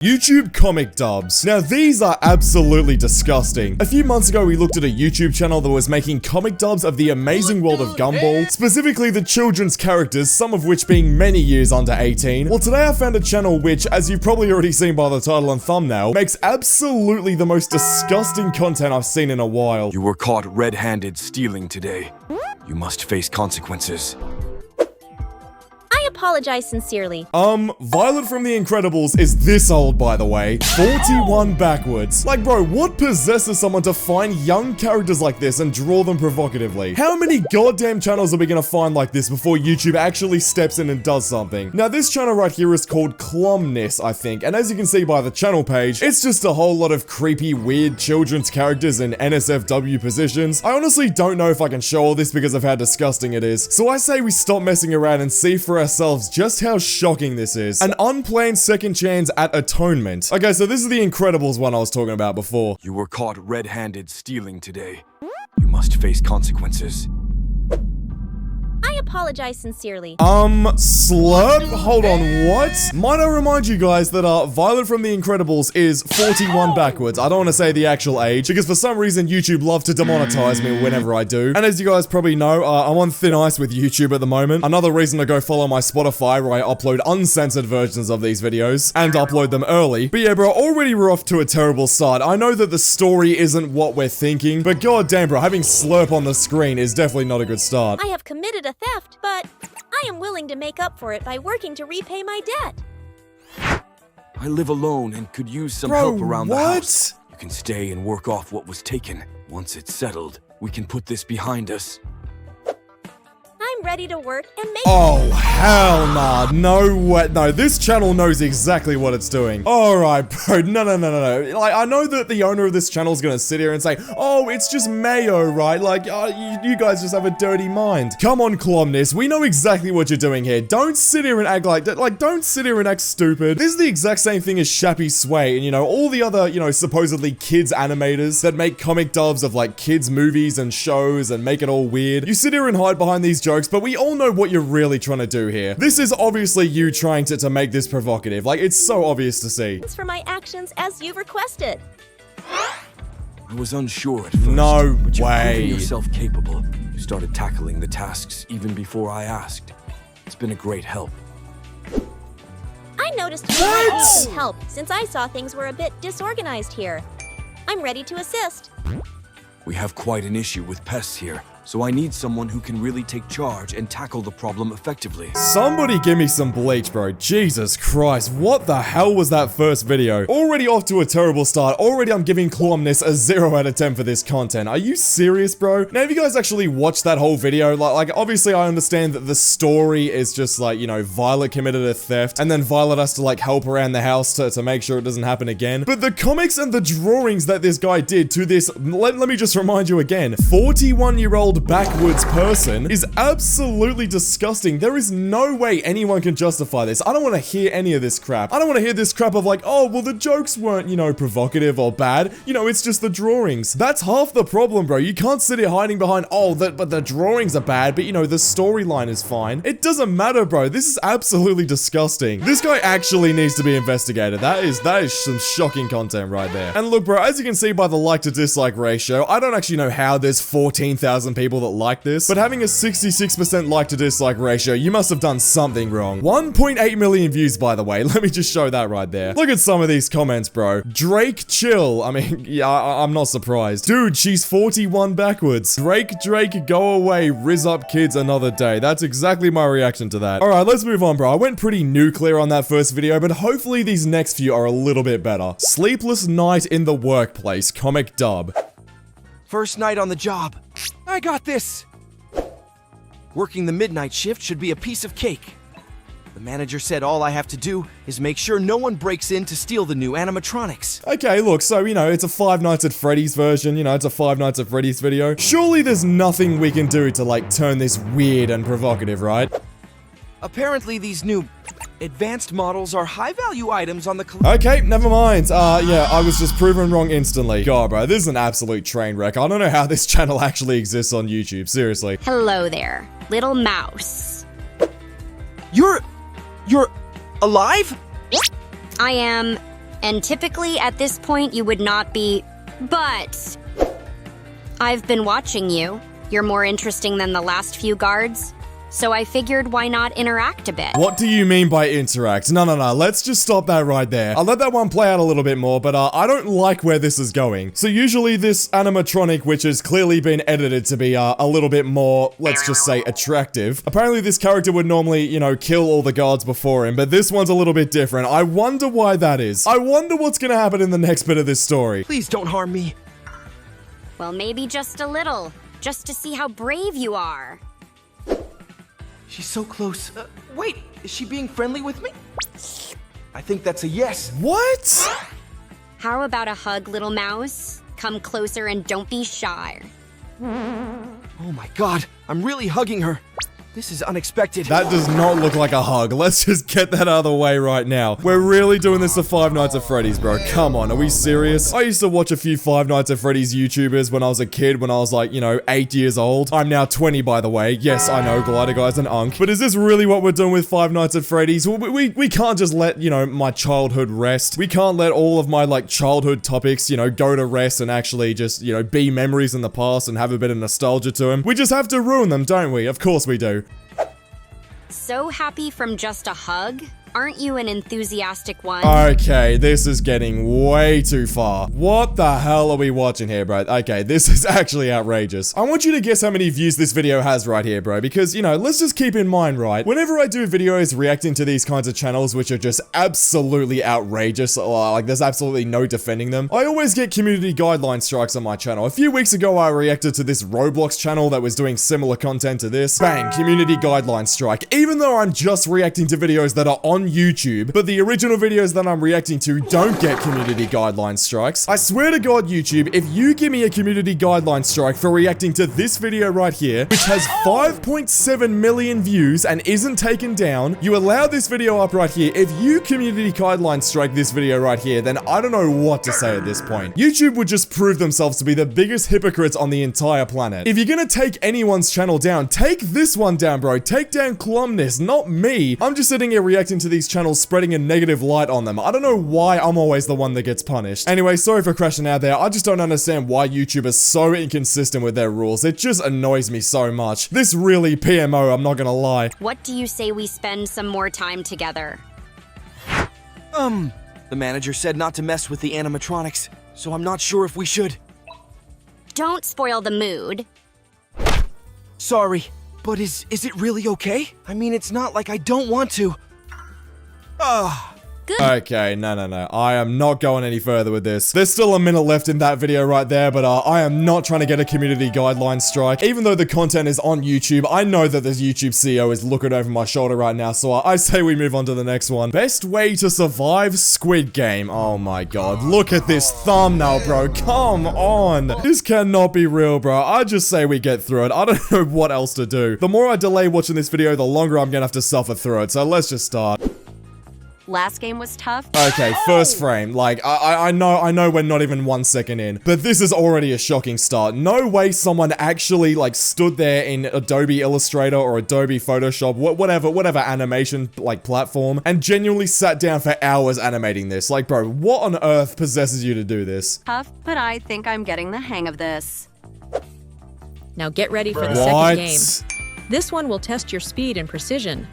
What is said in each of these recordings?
YouTube comic dubs. Now these are absolutely disgusting. A few months ago we looked at a YouTube channel that was making comic dubs of the amazing world of Gumball, specifically the children's characters, some of which being many years under 18. Well, today I found a channel which, as you've probably already seen by the title and thumbnail, makes absolutely the most disgusting content I've seen in a while. You were caught red-handed stealing today. You must face consequences. I apologize sincerely. Violet from The Incredibles is this old, by the way. 41 backwards. Like, bro, what possesses someone to find young characters like this and draw them provocatively? How many goddamn channels are we gonna find like this before YouTube actually steps in and does something? Now, this channel right here is called Clumness, I think, and as you can see by the channel page, it's just a whole lot of creepy, weird children's characters in NSFW positions. I honestly don't know if I can show all this because of how disgusting it is, so I say we stop messing around and see for ourselves just how shocking this is. An unplanned second chance at atonement. Okay, so this is the Incredibles one I was talking about before. You were caught red-handed stealing today. You must face consequences. I apologize sincerely. Slurp? Hold on, what? Might I remind you guys that, Violet from The Incredibles is 41 backwards. I don't want to say the actual age, because for some reason YouTube loves to demonetize me whenever I do. And as you guys probably know, I'm on thin ice with YouTube at the moment. Another reason to go follow my Spotify, where I upload uncensored versions of these videos, and upload them early. But yeah, bro, already we're off to a terrible start. I know that the story isn't what we're thinking, but goddamn, bro, having Slurp on the screen is definitely not a good start. I have committed a theft, but I am willing to make up for it by working to repay my debt. I live alone and could use some help around the house. What? You can stay and work off what was taken. Once it's settled, we can put this behind us. I'm ready to work and make— Oh, hell nah. No way. No, this channel knows exactly what it's doing. Alright, bro. No. Like, I know that the owner of this channel is gonna sit here and say, oh, it's just mayo, right? Like, you guys just have a dirty mind. Come on, Clumness. We know exactly what you're doing here. Don't sit here and act like that. Like, don't sit here and act stupid. This is the exact same thing as Shappy Sway and, you know, all the other, you know, supposedly kids animators that make comic dubs of, like, kids movies and shows and make it all weird. You sit here and hide behind these jokes, but we all know what you're really trying to do here. This is obviously you trying to make this provocative. Like, it's so obvious to see. for my actions as you requested. I was unsure at first. No but you've way. proven yourself capable. You started tackling the tasks even before I asked. It's been a great help. I noticed you might need some help since I saw things were a bit disorganized here. I'm ready to assist. We have quite an issue with pests here, so I need someone who can really take charge and tackle the problem effectively. Somebody give me some bleach, bro. Jesus Christ, what the hell was that first video? Already off to a terrible start. Already I'm giving Clumness a 0 out of 10 for this content. Are you serious, bro? Now, if you guys actually watched that whole video, like obviously I understand that the story is just like, you know, Violet committed a theft, and then Violet has to like help around the house to make sure it doesn't happen again. But the comics and the drawings that this guy did to this, let me just remind you again, 41-year-old backwards person is absolutely disgusting. There is no way anyone can justify this. I don't want to hear any of this crap. I don't want to hear this crap of like, oh, well, the jokes weren't, you know, provocative or bad. You know, it's just the drawings. That's half the problem, bro. You can't sit here hiding behind, oh, but the drawings are bad, but you know, the storyline is fine. It doesn't matter, bro. This is absolutely disgusting. This guy actually needs to be investigated. That is some shocking content right there. And look, bro, as you can see by the like to dislike ratio, I don't actually know how there's 14,000 people that like this, but having a 66% like to dislike ratio, you must have done something wrong. 1.8 million views, by the way. Let me just show that right there. Look at some of these comments, bro. Drake, chill. I mean, yeah, I'm not surprised. Dude, she's 41 backwards. Drake, go away. Riz up kids another day. That's exactly my reaction to that. All right, let's move on, bro. I went pretty nuclear on that first video, but hopefully these next few are a little bit better. Sleepless night in the workplace, comic dub. First night on the job. I got this. Working the midnight shift should be a piece of cake. The manager said all I have to do is make sure no one breaks in to steal the new animatronics. Okay, look, so, you know, it's a Five Nights at Freddy's version, you know, it's a Five Nights at Freddy's video. Surely there's nothing we can do to, like, turn this weird and provocative, right? Apparently these new advanced models are high-value items on the Okay, never mind. Yeah, I was just proven wrong instantly. God, bro, this is an absolute train wreck. I don't know how this channel actually exists on YouTube, seriously. Hello there, little mouse. You're alive? I am And typically at this point you would not be, but I've been watching you. You're more interesting than the last few guards. So I figured why not interact a bit? What do you mean by interact? No, let's just stop that right there. I'll let that one play out a little bit more, but I don't like where this is going. So usually this animatronic, which has clearly been edited to be a little bit more, let's just say, attractive. Apparently this character would normally, you know, kill all the guards before him, but this one's a little bit different. I wonder why that is. I wonder what's gonna happen in the next bit of this story. Please don't harm me. Well, maybe just a little, just to see how brave you are. She's so close. Wait, is she being friendly with me? I think that's a yes. What? How about a hug, little mouse? Come closer and don't be shy. Oh my god, I'm really hugging her. This is unexpected. That does not look like a hug. Let's just get that out of the way right now. We're really doing this to Five Nights at Freddy's, bro. Come on, are we serious? I used to watch a few Five Nights at Freddy's YouTubers when I was a kid, when I was like, you know, 8 years old. I'm now 20, by the way. Yes, I know, Glider Guy's an unk. But is this really what we're doing with Five Nights at Freddy's? We can't just let, you know, my childhood rest. We can't let all of my, like, childhood topics, you know, go to rest and actually just, you know, be memories in the past and have a bit of nostalgia to them. We just have to ruin them, don't we? Of course we do. So happy from just a hug? Aren't you an enthusiastic one? Okay, this is getting way too far. What the hell are we watching here, bro? Okay, this is actually outrageous. I want you to guess how many views this video has right here, bro, because, you know, let's just keep in mind, right? Whenever I do videos reacting to these kinds of channels, which are just absolutely outrageous, like there's absolutely no defending them, I always get community guideline strikes on my channel. A few weeks ago, I reacted to this Roblox channel that was doing similar content to this. Bang, community guideline strike. Even though I'm just reacting to videos that are on YouTube, but the original videos that I'm reacting to don't get community guideline strikes. I swear to God, YouTube, if you give me a community guideline strike for reacting to this video right here, which has 5.7 million views and isn't taken down, you allow this video up right here. If you community guideline strike this video right here, then I don't know what to say at this point. YouTube would just prove themselves to be the biggest hypocrites on the entire planet. If you're gonna take anyone's channel down, take this one down, bro. Take down Columnus, not me. I'm just sitting here reacting to these channels spreading a negative light on them. I don't know why I'm always the one that gets punished. Anyway, sorry for crashing out there. I just don't understand why YouTube is so inconsistent with their rules. It just annoys me so much. This really PMO, I'm not gonna lie. What do you say we spend some more time together? The manager said not to mess with the animatronics, so I'm not sure if we should. Don't spoil the mood. Sorry, but is it really okay? I mean, it's not like I don't want to. Okay, no. I am not going any further with this. There's still a minute left in that video right there, but I am not trying to get a community guideline strike. Even though the content is on YouTube, I know that this YouTube CEO is looking over my shoulder right now, so I say we move on to the next one. Best way to survive Squid Game. Oh my god, look at this thumbnail, bro. Come on. This cannot be real, bro. I just say we get through it. I don't know what else to do. The more I delay watching this video, the longer I'm gonna have to suffer through it, so let's just start. Last game was tough. Okay, first frame. Like, I know we're not even 1 second in, but this is already a shocking start. No way someone actually, like, stood there in Adobe Illustrator or Adobe Photoshop, whatever animation, like, platform, and genuinely sat down for hours animating this. Like, bro, what on earth possesses you to do this? Tough, but I think I'm getting the hang of this. Now get ready for the What? second game. This one will test your speed and precision.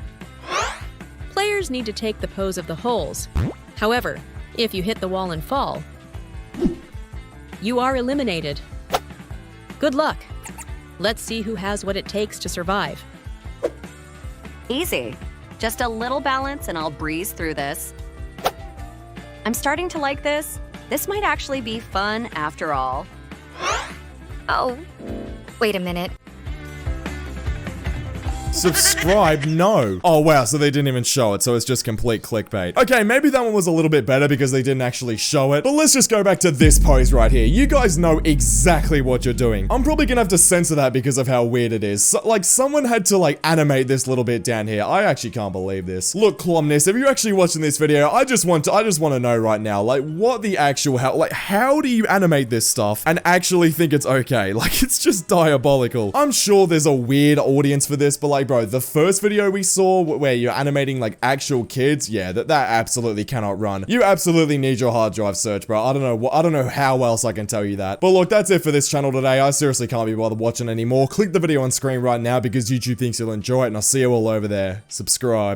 Players need to take the pose of the holes. However, if you hit the wall and fall, you are eliminated. Good luck. Let's see who has what it takes to survive. Easy. Just a little balance and I'll breeze through this. I'm starting to like this. This might actually be fun after all. Oh, wait a minute. Subscribe? No. Oh, wow, so they didn't even show it, so it's just complete clickbait. Okay, maybe that one was a little bit better because they didn't actually show it, but let's just go back to this pose right here. You guys know exactly what you're doing. I'm probably gonna have to censor that because of how weird it is. So, like, someone had to, like, animate this little bit down here. I actually can't believe this. Look, Columnus, if you're actually watching this video, I just want to know right now, like, what the actual hell, like, how do you animate this stuff and actually think it's okay? Like, it's just diabolical. I'm sure there's a weird audience for this, but, like, like, bro, the first video we saw where you're animating like actual kids, yeah, that absolutely cannot run. You absolutely need your hard drive search, bro. I don't know how else I can tell you that. But look, that's it for this channel today. I seriously can't be bothered watching anymore. Click the video on screen right now because YouTube thinks you'll enjoy it, and I'll see you all over there. Subscribe.